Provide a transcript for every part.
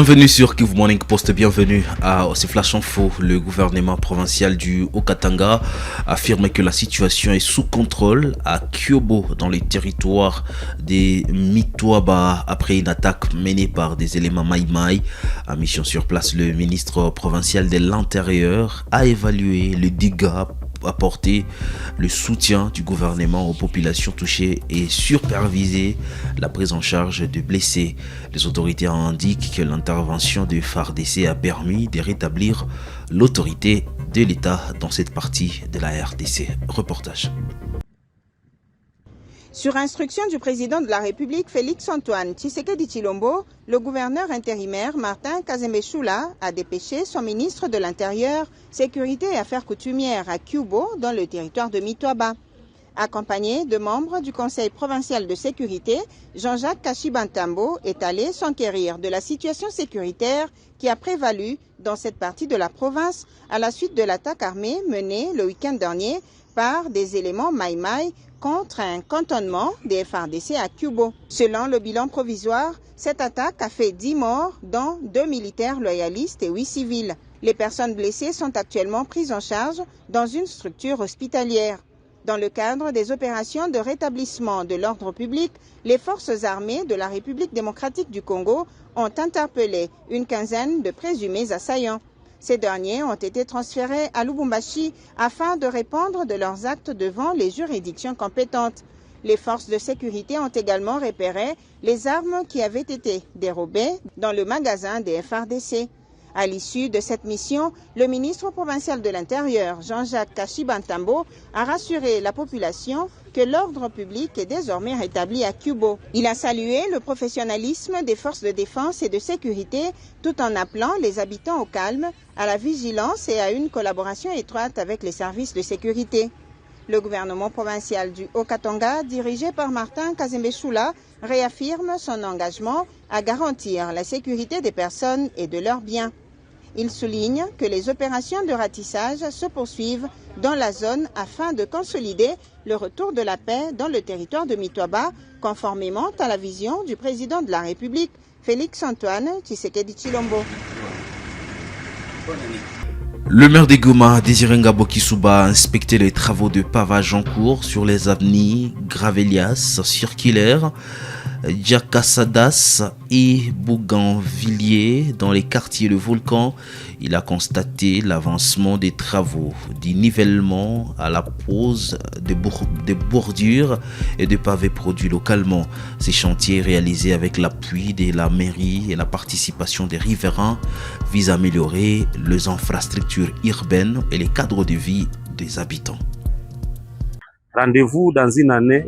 Bienvenue sur Kivu Morning Post, bienvenue à Flash Info. Le gouvernement provincial du Haut-Katanga affirme que la situation est sous contrôle à Kyobo dans les territoires des Mitwaba après une attaque menée par des éléments Maïmaï. En mission sur place, le ministre provincial de l'Intérieur a évalué le dégât, apporter le soutien du gouvernement aux populations touchées et superviser la prise en charge de blessés. Les autorités indiquent que l'intervention de FARDC a permis de rétablir l'autorité de l'État dans cette partie de la RDC. Reportage. Sur instruction du président de la République, Félix-Antoine Tshisekedi Tshilombo, le gouverneur intérimaire Martin Kazembe Choula a dépêché son ministre de l'Intérieur, Sécurité et Affaires coutumières à Kyobo, dans le territoire de Mitwaba. Accompagné de membres du Conseil provincial de sécurité, Jean-Jacques Kashibantambo est allé s'enquérir de la situation sécuritaire qui a prévalu dans cette partie de la province à la suite de l'attaque armée menée le week-end dernier par des éléments Maïmaï contre un cantonnement des FARDC à Kyobo. Selon le bilan provisoire, cette attaque a fait 10 morts, dont 2 militaires loyalistes et 8 civils. Les personnes blessées sont actuellement prises en charge dans une structure hospitalière. Dans le cadre des opérations de rétablissement de l'ordre public, les forces armées de la République démocratique du Congo ont interpellé une quinzaine de présumés assaillants. Ces derniers ont été transférés à Lubumbashi afin de répondre de leurs actes devant les juridictions compétentes. Les forces de sécurité ont également repéré les armes qui avaient été dérobées dans le magasin des FARDC. À l'issue de cette mission, le ministre provincial de l'Intérieur, Jean-Jacques Kashibantambo, a rassuré la population que l'ordre public est désormais rétabli à Kyobo. Il a salué le professionnalisme des forces de défense et de sécurité tout en appelant les habitants au calme, à la vigilance et à une collaboration étroite avec les services de sécurité. Le gouvernement provincial du Haut-Katanga, dirigé par Martin Kazembe Choula, réaffirme son engagement à garantir la sécurité des personnes et de leurs biens. Il souligne que les opérations de ratissage se poursuivent dans la zone afin de consolider le retour de la paix dans le territoire de Mitwaba, conformément à la vision du président de la République, Félix-Antoine Tshisekedi Tshilombo. Le maire de Goma, Désiré Ngabo Kisuba, a inspecté les travaux de pavage en cours sur les avenues Gravelias, Circulaire, Djakasadas et Bougainvilliers dans les quartiers Le Volcan. Il a constaté l'avancement des travaux du nivellement à la pose de bordures et de pavés produits localement. Ces chantiers réalisés avec l'appui de la mairie et la participation des riverains visent à améliorer les infrastructures urbaines et les cadres de vie des habitants. Rendez-vous dans une année.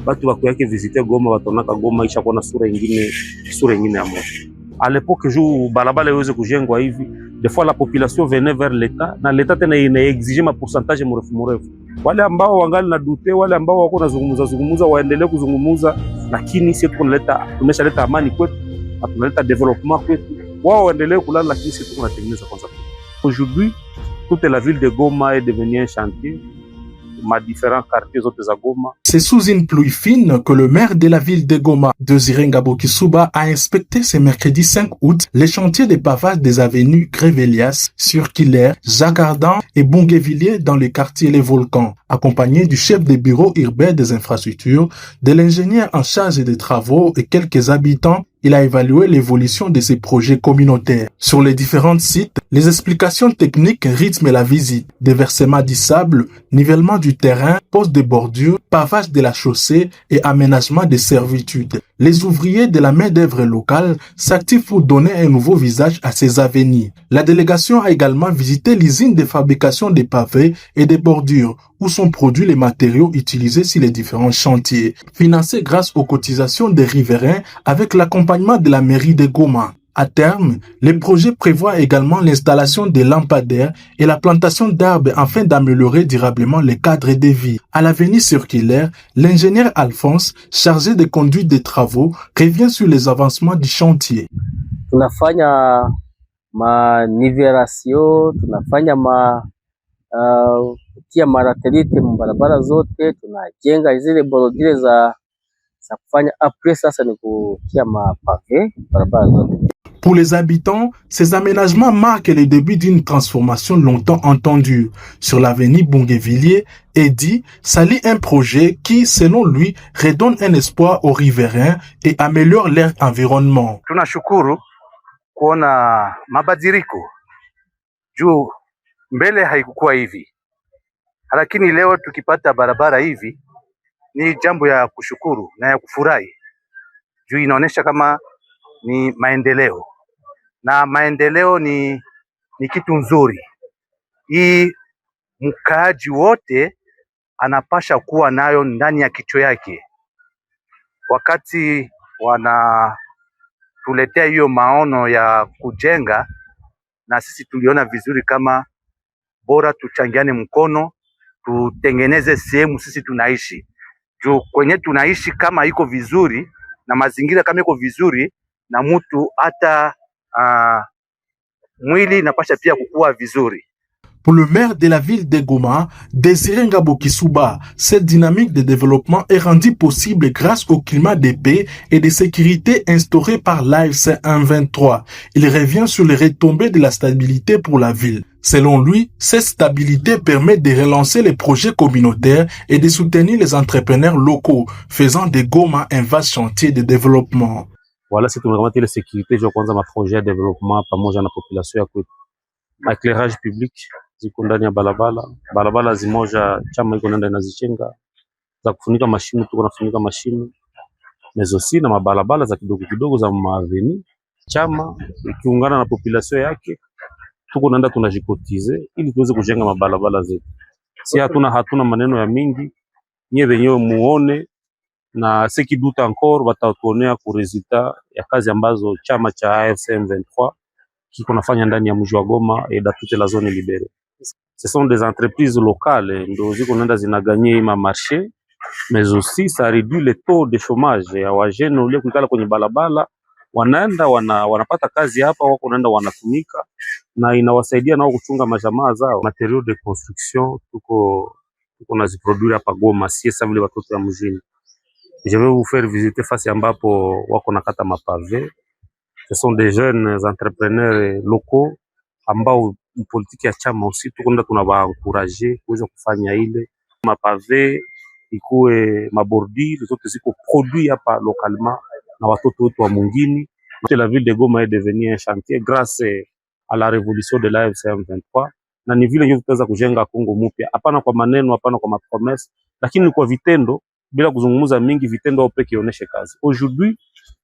Batu bakuyake visiter Goma batonaka Goma isha kuona sura ingine ya moto. À l'époque juu balabala iweze kujengwa hivi, des fois la population venait vers l'État na l'État tena inaexige ma pourcentage mrefu. Wale ambao wangali na dute, wale ambao wako nazungumuza waendelee kuzungumuza, lakini sisi tumeshaleta amani kwetu, tunaleta development kwetu. Wao waendelee kulala, lakini sisi tunatengeneza kwanza. Aujourd'hui, toute la ville de Goma est devenue un chantier. Différents quartiers de Goma. C'est sous une pluie fine que le maire de la ville de Goma, Désiré Ngabo Kisuba, a inspecté ce mercredi 5 août les chantiers de pavage des avenues Grévelias, Circulaire, Jacardan et Bougainvilliers dans le quartier Les Volcans, accompagné du chef des bureaux urbains des infrastructures, de l'ingénieur en charge des travaux et quelques habitants. Il a évalué l'évolution de ces projets communautaires. Sur les différents sites, les explications techniques rythment la visite. Déversement du sable, nivellement du terrain, pose de bordures, pavage de la chaussée et aménagement des servitudes. Les ouvriers de la main-d'œuvre locale s'activent pour donner un nouveau visage à ces avenues. La délégation a également visité l'usine de fabrication des pavés et des bordures, où sont produits les matériaux utilisés sur les différents chantiers, financés grâce aux cotisations des riverains avec l'accompagnement de la mairie de Goma. À terme, les projets prévoient également l'installation de lampadaires et la plantation d'arbres afin d'améliorer durablement les cadres de vie. À l'avenue Circulaire, l'ingénieur Alphonse, chargé de conduite des travaux, revient sur les avancements du chantier. Tunafanya nivelasio, tunafanya kutia maratelite mbarabara zote, tunajenga zile borodile za kufanya. Après sasa ni kutia mapave barabara zote. Pour les habitants, ces aménagements marquent le début d'une transformation longtemps entendue. Sur l'avenue Bungevilliers, Eddy salit un projet qui, selon lui, redonne un espoir aux riverains et améliore leur environnement. Tunashukuru kuona mabadiliko juu mbele haikukuwa hivi, lakini leo tukipata barabara hivi ni jambo ya kushukuru na ya kufurahi juu inaonesha kama ni maendeleo, na maendeleo ni kitu nzuri. Hii mkaaji wote anapasha kuwa nayo ndani ya kichwa yake. Wakati wanatuletea hiyo maono ya kujenga, na sisi tuliona vizuri kama bora tuchangiane mkono, tutengeneze sehemu sisi tunaishi. Juu kwenye tunaishi kama iko vizuri na mazingira kama iko vizuri, na mtu hata mwili inapasha pia kukua vizuri. Pour le maire de la ville de Goma, Désiré Ngabo Kisuba, cette dynamique de développement est rendue possible grâce au climat de paix et de sécurité instauré par l'AFC 123. Il revient sur les retombées de la stabilité pour la ville. Selon lui, cette stabilité permet de relancer les projets communautaires et de soutenir les entrepreneurs locaux, faisant de Goma un vaste chantier de développement. Voilà, c'est tunakamata ile sécurité je kwanza ma projet de développement pamoja na population ya kwetu. Éclairage public ziko ndani ya barabara zimoja chama iko nenda inazichenga za kufunika mashimo, tuko nafunika mashimo mezosi na mabarabara za kidogo kidogo za maveni, chama ikiungana na population yake tuko nenda tunajikotize ili tuweze kujenga mabarabara zetu. Si hatuna maneno ya mingi, nyewe wenyewe muone, na seki duta encore watatuonea ku resultat ya kazi ambazo chama cha AFC M23 kiko nafanya ndani ya mji wa Goma et dans toute la zone libérée. Ce sont des entreprises locales ndo ziko nenda zinaganye ma marché, mais aussi ça réduit le taux de chômage ya wajene ule kukala kwenye balabala, wanaenda wanapata kazi hapa, wako naenda wanatumika, na inawasaidia nao kuchunga majamaa zao. Matériaux de construction tuko naziproduire hapa Goma, si vile watoto ya mjini. Je vais vous faire visiter fasi ambapo wako nakata mapave. Ce sont des jeunes entrepreneurs locaux ambao politique ya chama aussi tukonda tunawaencourager kuweza kufanya ile mapave ikuwe mabordure zote ziko produit hapa localement na watoto wetu wa mungini. La ville de Goma est devenue un chantier grâce à la révolution de l'AFC M23, na ni vile tutaweza kujenga Kongo mpya, hapana kwa maneno, hapana kwa mapromesse, lakini kwa vitendo, bila kuzungumza mingi, vitendo pekee ioneshe kazi. Aujourd'hui,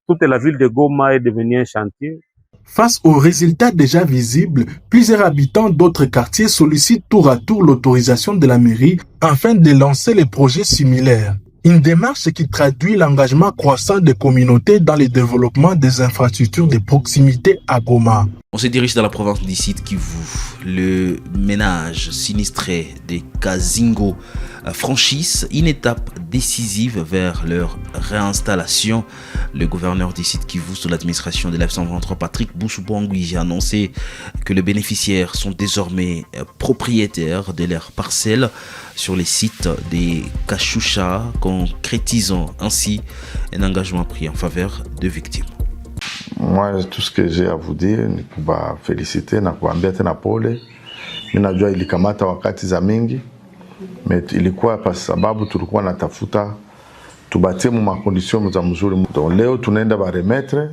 toute la ville de Goma est devenue un chantier. Face aux résultats déjà visibles, plusieurs habitants d'autres quartiers sollicitent tour à tour l'autorisation de la mairie afin de lancer les projets similaires. Une démarche qui traduit l'engagement croissant des communautés dans le développement des infrastructures de proximité à Goma. On se dirige dans la province du Sud Kivu. Le ménage sinistré des Kazingo franchissent une étape décisive vers leur réinstallation. Le gouverneur du Sud Kivu sous l'administration de l'F-123 Patrick Boussou-Bangui a annoncé que les bénéficiaires sont désormais propriétaires de leurs parcelles sur les sites des Kashusha, concrétisant ainsi un engagement pris en faveur de victimes. Moi, tout ce que j'ai à vous dire ni kuwaféliciter na kuambia tena pole. Mimi najua ilikamata wakati za mingi, ilikuwa kwa sababu tulikuwa natafuta tubatie mu makondisyon za mzuri. Leo tunaenda ba remettre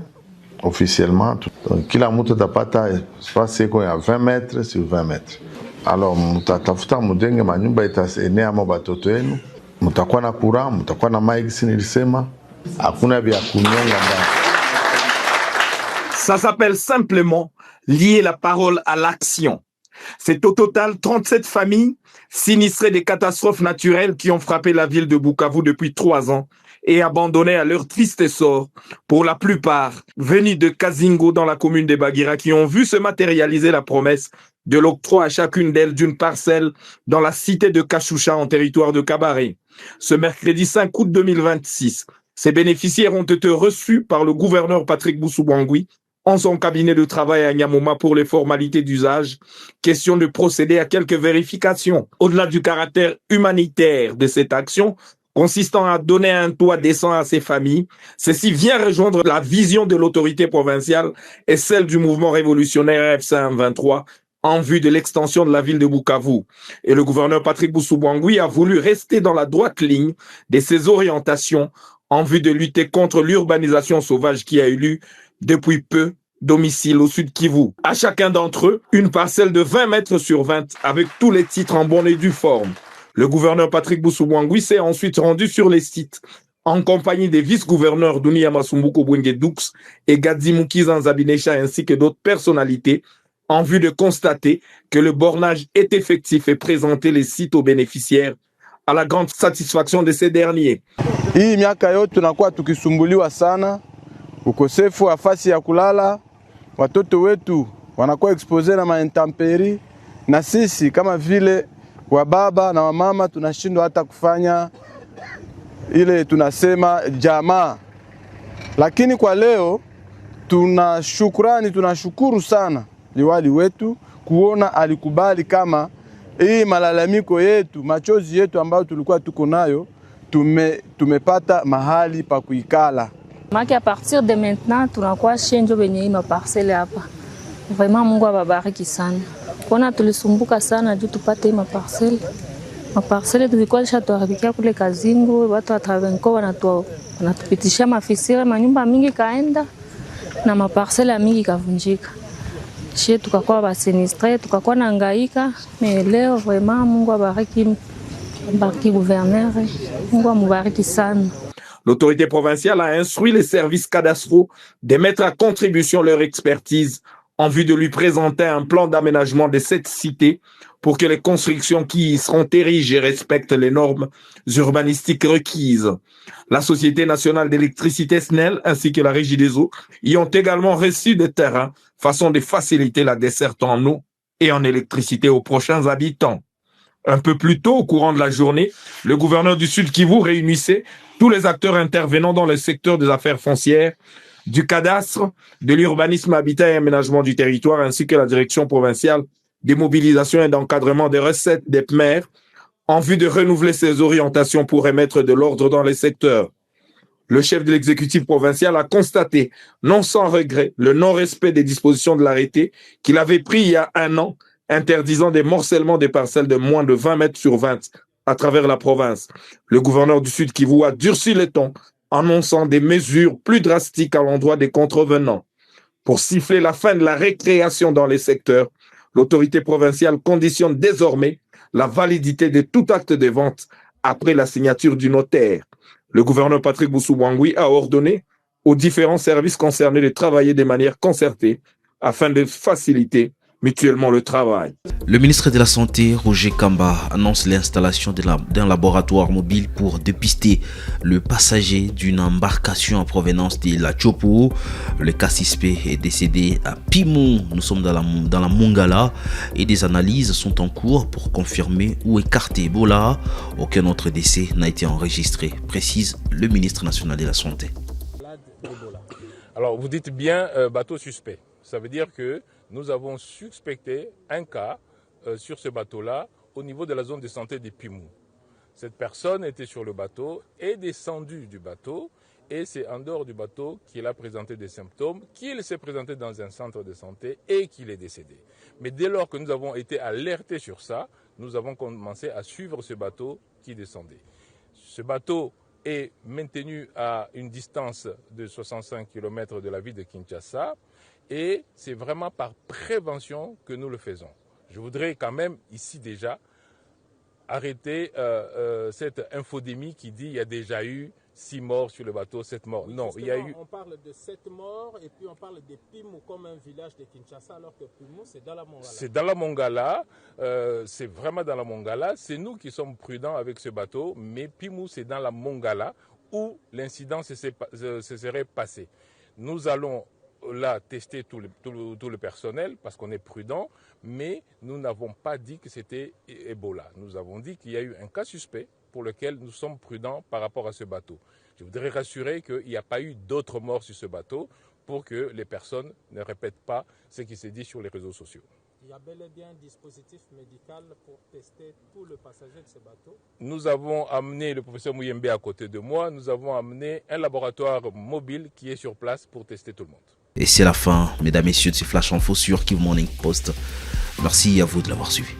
officiellement. Kila mtu atapata espace iko ya 20 mètres sur 20 mètres. Alors mtatafuta mujenge manyumba itaenea mo batoto yenu, mtakuwa na kura, mtakuwa na maji, nilisema hakuna vya kunyonga ndani. Ça s'appelle simplement lier la parole à l'action. C'est au total 37 familles sinistrées des catastrophes naturelles qui ont frappé la ville de Bukavu depuis 3 ans et abandonnées à leur triste sort, pour la plupart venues de Kazingo dans la commune de Bagira, qui ont vu se matérialiser la promesse de l'octroi à chacune d'elles d'une parcelle dans la cité de Kashusha en territoire de Kabaré. Ce mercredi 5 août 2026, ces bénéficiaires ont été reçus par le gouverneur Patrick Boussou-Bangui en son cabinet de travail à Nyamoma pour les formalités d'usage. Question de procéder à quelques vérifications. Au-delà du caractère humanitaire de cette action, consistant à donner un toit décent à ces familles. Ceci vient rejoindre la vision de l'autorité provinciale et celle du mouvement révolutionnaire FC123 en vue de l'extension de la ville de Bukavu. Et le gouverneur Patrick Boussou-Bouangui a voulu rester dans la droite ligne de ses orientations en vue de lutter contre l'urbanisation sauvage qui a eu lieu depuis peu domicile au sud Kivu. À chacun d'entre eux, une parcelle de 20 mètres sur 20 avec tous les titres en bonne et due forme. Le gouverneur Patrick Boussou-Bouangui s'est ensuite rendu sur les sites en compagnie des vice-gouverneurs Dunia Masumbuko Bwenge-Dux et Gadzi Mukiza Nzabinesha ainsi que d'autres personnalités en vue de constater que le bornage est effectif et présenter les sites aux bénéficiaires à la grande satisfaction de ces derniers. Hii miaka yote tunakuwa tukisumbuliwa sana, ukosefu wa fasi ya kulala, watoto wetu wanakuwa expose na maintemperi, na sisi kama vile wababa na wamama tunashindwa hata kufanya ile tunasema jamaa. Lakini kwa leo tunashukuru sana liwali wetu kuona alikubali kama hii malalamiko yetu, machozi yetu ambayo tulikuwa tuko nayo tumepata mahali pa kuikala. Maki à partir de maintenant tunakuwa shenjo benye ino parcelle hapa. Vraiment Mungu awabariki sana. Kona tulisumbuka sana juu tupate ma parcelle. Ma parcelle tulikuwa shatuharibikia kule Kazingo, watu wa Travenco wanatupitisha mafisire, manyumba mingi kaenda na ma parcelle mingi kavunjika. Chez tukakuwa basinistre, tukakuwa nangaika, mais leo vraiment Mungu awabariki gouverneur. Mungu amubariki sana. L'autorité provinciale a instruit les services cadastraux de mettre à contribution leur expertise en vue de lui présenter un plan d'aménagement de cette cité pour que les constructions qui y seront érigées respectent les normes urbanistiques requises. La Société nationale d'électricité SNEL ainsi que la Régie des eaux y ont également reçu des terrains façon de faciliter la desserte en eau et en électricité aux prochains habitants. Un peu plus tôt, au courant de la journée, le gouverneur du Sud Kivu réunissait tous les acteurs intervenant dans le secteur des affaires foncières, du cadastre, de l'urbanisme, habitat et aménagement du territoire, ainsi que la direction provinciale des mobilisations et d'encadrement des recettes des PMER, en vue de renouveler ses orientations pour remettre de l'ordre dans les secteurs. Le chef de l'exécutif provincial a constaté, non sans regret, le non-respect des dispositions de l'arrêté qu'il avait pris il y a 1 an, interdisant des morcellements des parcelles de moins de 20 mètres sur 20 à travers la province. Le gouverneur du Sud Kivu a durci le ton, annonçant des mesures plus drastiques à l'endroit des contrevenants. Pour siffler la fin de la récréation dans les secteurs, l'autorité provinciale conditionne désormais la validité de tout acte de vente après la signature du notaire. Le gouverneur Patrick Boussou-Bouangui a ordonné aux différents services concernés de travailler de manière concertée afin de faciliter mutuellement le travail. Le ministre de la Santé, Roger Kamba, annonce l'installation d'un laboratoire mobile pour dépister le passager d'une embarcation en provenance de la Chopo. Le cas suspect est décédé à Pimou. Nous sommes dans la Mongala et des analyses sont en cours pour confirmer ou écarter Ebola. Aucun autre décès n'a été enregistré, précise le ministre national de la Santé. Alors vous dites bien bateau suspect. Ça veut dire que nous avons suspecté un cas sur ce bateau-là au niveau de la zone de santé de Pimou. Cette personne était sur le bateau, est descendue du bateau et c'est en dehors du bateau qu'il a présenté des symptômes, qu'il s'est présenté dans un centre de santé et qu'il est décédé. Mais dès lors que nous avons été alertés sur ça, nous avons commencé à suivre ce bateau qui descendait. Ce bateau est maintenu à une distance de 65 km de la ville de Kinshasa. Et c'est vraiment par prévention que nous le faisons. Je voudrais quand même ici déjà arrêter cette infodémie qui dit qu'il y a déjà eu 6 morts sur le bateau, 7 morts. Non, il y a eu... On parle de 7 morts et puis on parle de Pimou comme un village de Kinshasa alors que Pimou c'est dans la Mongala. C'est dans la Mongala, c'est vraiment dans la Mongala. C'est nous qui sommes prudents avec ce bateau, mais Pimou c'est dans la Mongala où l'incident se serait passé. Nous allons là tester tout le personnel parce qu'on est prudent, mais nous n'avons pas dit que c'était Ebola. Nous avons dit qu'il y a eu un cas suspect pour lequel nous sommes prudents par rapport à ce bateau. Je voudrais rassurer qu'il n'y a pas eu d'autres morts sur ce bateau pour que les personnes ne répètent pas ce qui s'est dit sur les réseaux sociaux. Il y a bel et bien un dispositif médical pour tester tous les passagers de ce bateau. Nous avons amené le professeur Mouyembe à côté de moi. Nous avons amené un laboratoire mobile qui est sur place pour tester tout le monde. Et c'est la fin, mesdames et messieurs, de ce Flash Info sur Kivu Morning Post. Merci à vous de l'avoir suivi.